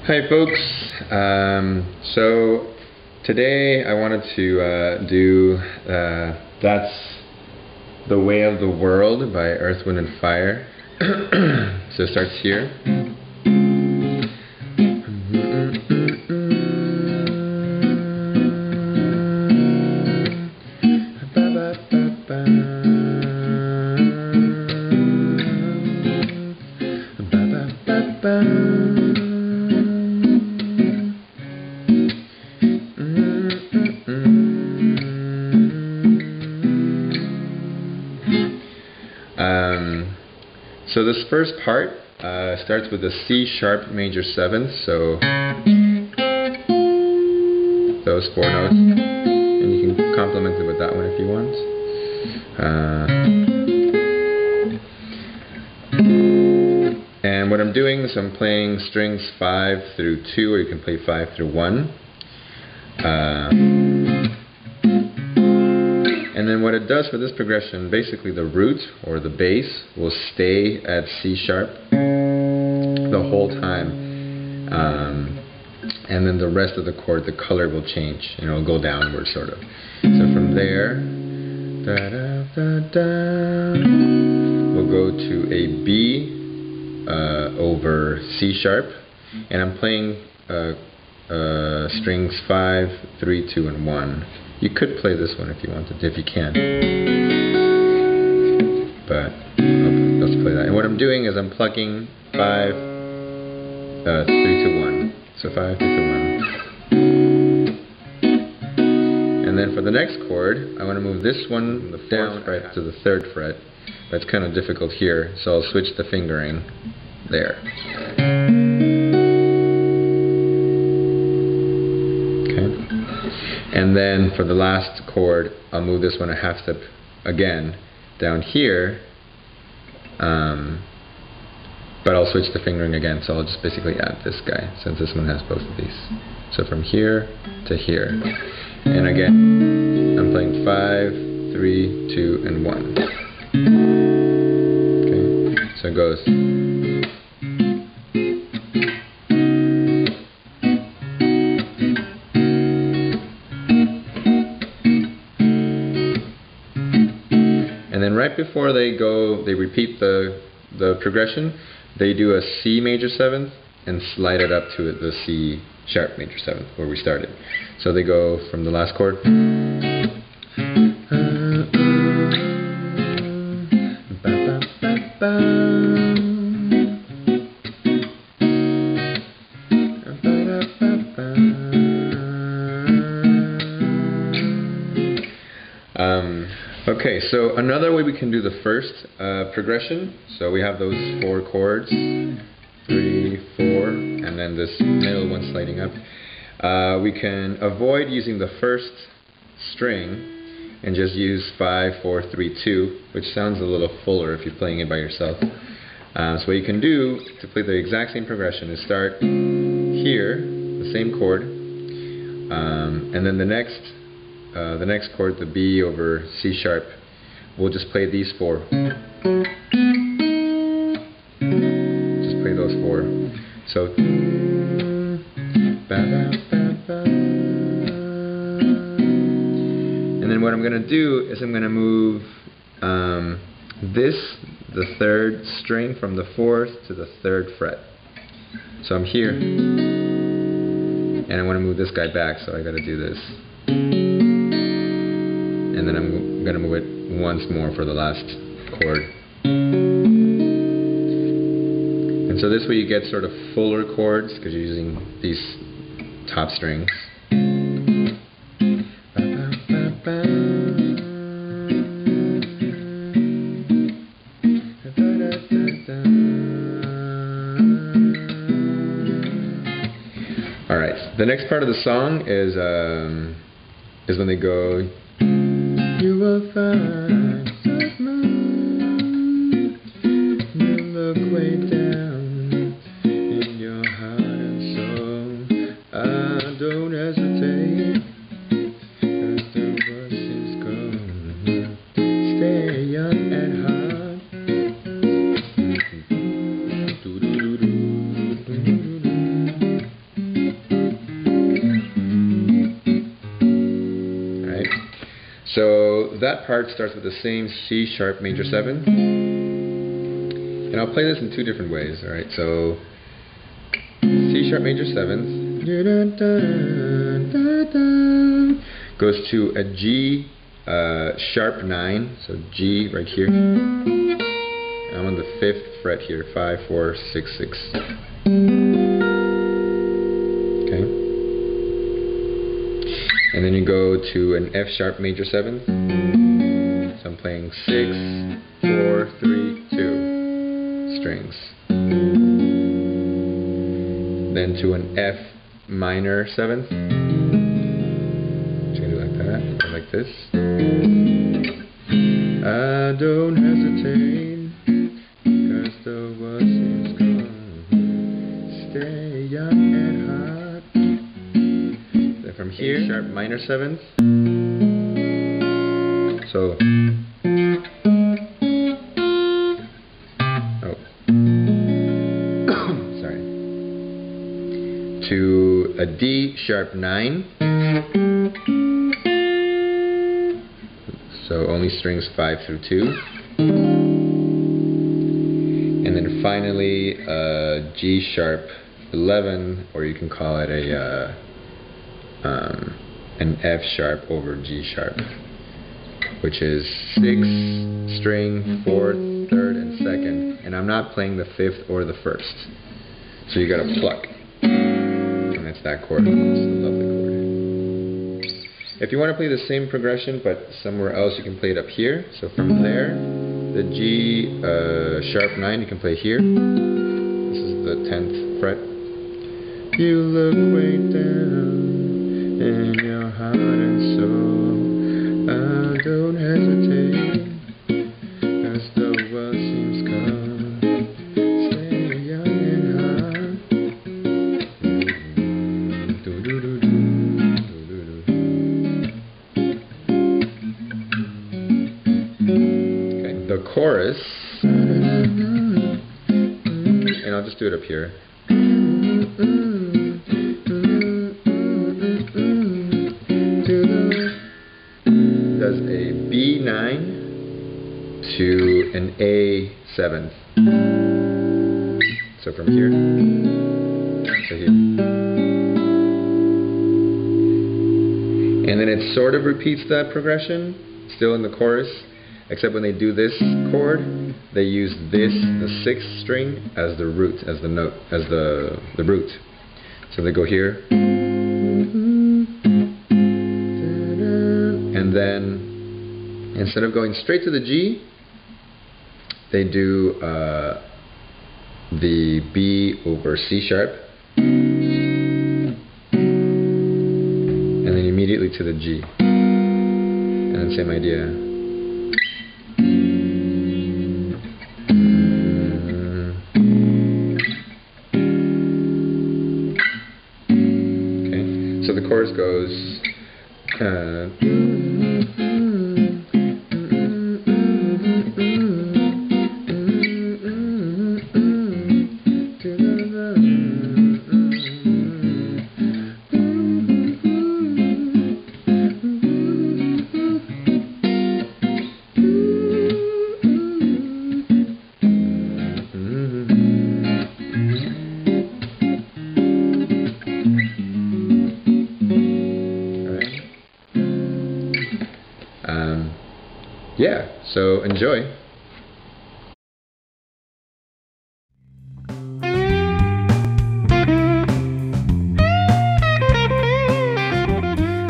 Hi folks, so today I wanted to do That's the Way of the World by Earth, Wind & Fire. So it starts here. So this first part starts with a C sharp major 7th, so those 4 notes, and you can complement it with that one if you want. And what I'm doing is I'm playing strings 5 through 2, or you can play 5 through 1. And then what it does for this progression, basically the root or the bass will stay at C sharp the whole time, and then the rest of the chord, the color will change, and it'll go downward sort of. So from there, da, da, da, da, we'll go to a B over C sharp, and I'm playing strings 5, 3, 2, and 1. You could play this one if you wanted, if you can. But let's play that. And what I'm doing is I'm plucking 5, 3, 2, 1. So 5, 3, 2, 1. And then for the next chord, I want to move this one from the 4th fret to the 3rd fret. That's kind of difficult here, so I'll switch the fingering there. And then for the last chord, I'll move this one a half step again down here, but I'll switch the fingering again, so I'll just basically add this guy, since this one has both of these. So from here to here. And again, I'm playing 5, 3, 2, and 1. Okay, so it goes. And then right before they go, they repeat the progression. They do a C major 7th and slide it up to the C sharp major 7th where we started. So they go from the last chord. Okay, so another way we can do the first progression, so we have those 4 chords, 3, 4, and then this middle one sliding up. We can avoid using the first string and just use 5, 4, 3, 2, which sounds a little fuller if you're playing it by yourself. So what you can do to play the exact same progression is start here, the same chord, and then the next chord, the B over C sharp, we'll just play these 4. Just play those 4. So, and then what I'm going to do is I'm going to move the 3rd string from the 4th to the 3rd fret. So I'm here, and I want to move this guy back, so I got to do this. And then I'm going to move it once more for the last chord. And so this way you get sort of fuller chords because you're using these top strings. Alright, the next part of the song is when they go, you will find so smooth, you look way down in your heart and soul. Don't hesitate, 'cause the rush is gone. Stay young at heart. that part starts with the same C sharp major 7. And I'll play this in two different ways, alright? So, C sharp major 7th goes to a G sharp 9, so G right here. I'm on the 5th fret here, 5, 4, 6, 6. Okay. And then you go to an F sharp major 7th. So I'm playing 6, 4, 3, 2 strings. Then to an F minor 7th. Just gonna do like that, or like this. I don't hesitate, 'cause the world seems gone. Stay young and hot. Then from here, A sharp minor 7th. So, sorry. To a D sharp 9. So only strings 5 through 2. And then finally G sharp 11, or you can call it an F sharp over G sharp, which is 6th string, 4th, 3rd, and 2nd. And I'm not playing the 5th or the 1st. So you gotta pluck. And that's that chord. It's a lovely chord. If you want to play the same progression but somewhere else, you can play it up here. So from there, the G sharp 9 you can play here. This is the 10th fret. You look way down in your heart and soul. I don't hesitate, 'cause the world seems gone. Stay young and hot. Okay, the chorus, and I'll just do it up here. Does a B9 to an A7. So from here to here. And then it sort of repeats that progression, still in the chorus, except when they do this chord, they use this, the 6th string, as the root, as the note, as the root. So they go here. And then, instead of going straight to the G, they do the B over C sharp, and then immediately to the G, and then same idea. Okay, so the chorus goes. Yeah, so enjoy.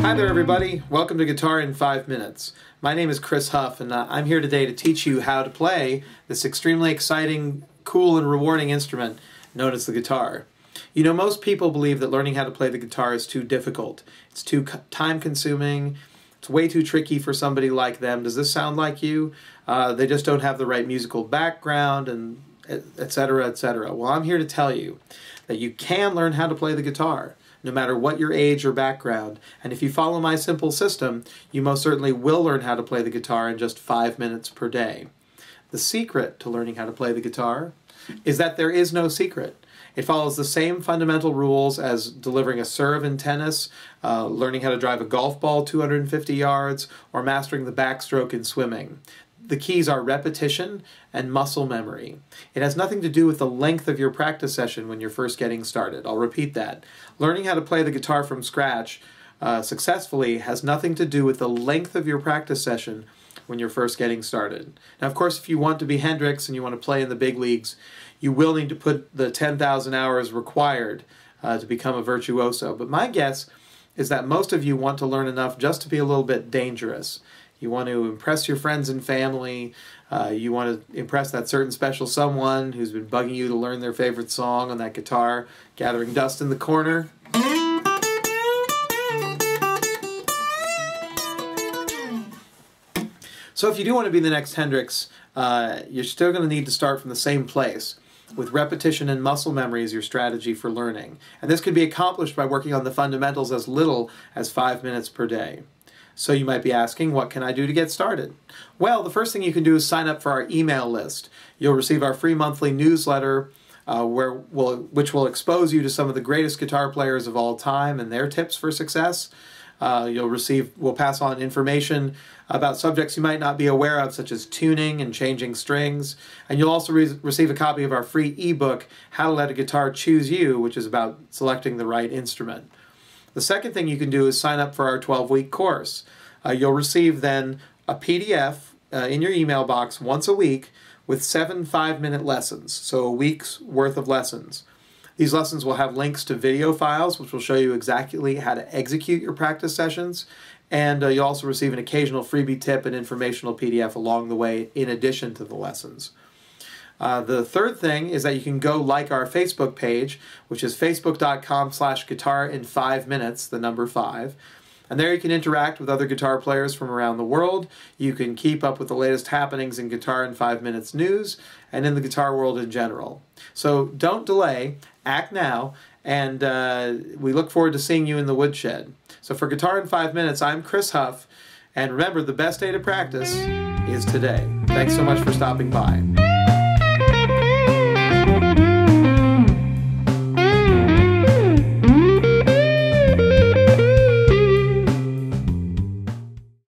Hi there everybody, welcome to Guitar in 5 Minutes. My name is Chris Huff and I'm here today to teach you how to play this extremely exciting, cool and rewarding instrument known as the guitar. You know, most people believe that learning how to play the guitar is too difficult. It's too time consuming. It's way too tricky for somebody like them. Does this sound like you? They just don't have the right musical background, and etc., etc. Well, I'm here to tell you that you can learn how to play the guitar, no matter what your age or background. And if you follow my simple system, you most certainly will learn how to play the guitar in just 5 minutes per day. The secret to learning how to play the guitar is that there is no secret. It follows the same fundamental rules as delivering a serve in tennis, learning how to drive a golf ball 250 yards, or mastering the backstroke in swimming. The keys are repetition and muscle memory. It has nothing to do with the length of your practice session when you're first getting started. I'll repeat that. Learning how to play the guitar from scratch successfully has nothing to do with the length of your practice session when you're first getting started. Now, of course, if you want to be Hendrix and you want to play in the big leagues, you will need to put the 10,000 hours required to become a virtuoso. But my guess is that most of you want to learn enough just to be a little bit dangerous. You want to impress your friends and family. You want to impress that certain special someone who's been bugging you to learn their favorite song on that guitar, gathering dust in the corner. So if you do want to be the next Hendrix, you're still going to need to start from the same place, with repetition and muscle memory as your strategy for learning. And this can be accomplished by working on the fundamentals as little as 5 minutes per day. So you might be asking, what can I do to get started? Well, the first thing you can do is sign up for our email list. You'll receive our free monthly newsletter which will expose you to some of the greatest guitar players of all time and their tips for success. We'll pass on information about subjects you might not be aware of, such as tuning and changing strings. And you'll also receive a copy of our free ebook, How to Let a Guitar Choose You, which is about selecting the right instrument. The second thing you can do is sign up for our 12-week course. You'll receive then a PDF in your email box once a week with 7 5-minute lessons, so a week's worth of lessons. These lessons will have links to video files, which will show you exactly how to execute your practice sessions, and you'll also receive an occasional freebie tip and informational PDF along the way in addition to the lessons. The third thing is that you can go like our Facebook page, which is facebook.com/guitarin5minutes, the number 5. And there you can interact with other guitar players from around the world. You can keep up with the latest happenings in Guitar in 5 Minutes news and in the guitar world in general. So don't delay, act now, and we look forward to seeing you in the woodshed. So for Guitar in 5 Minutes, I'm Chris Huff, and remember, the best day to practice is today. Thanks so much for stopping by.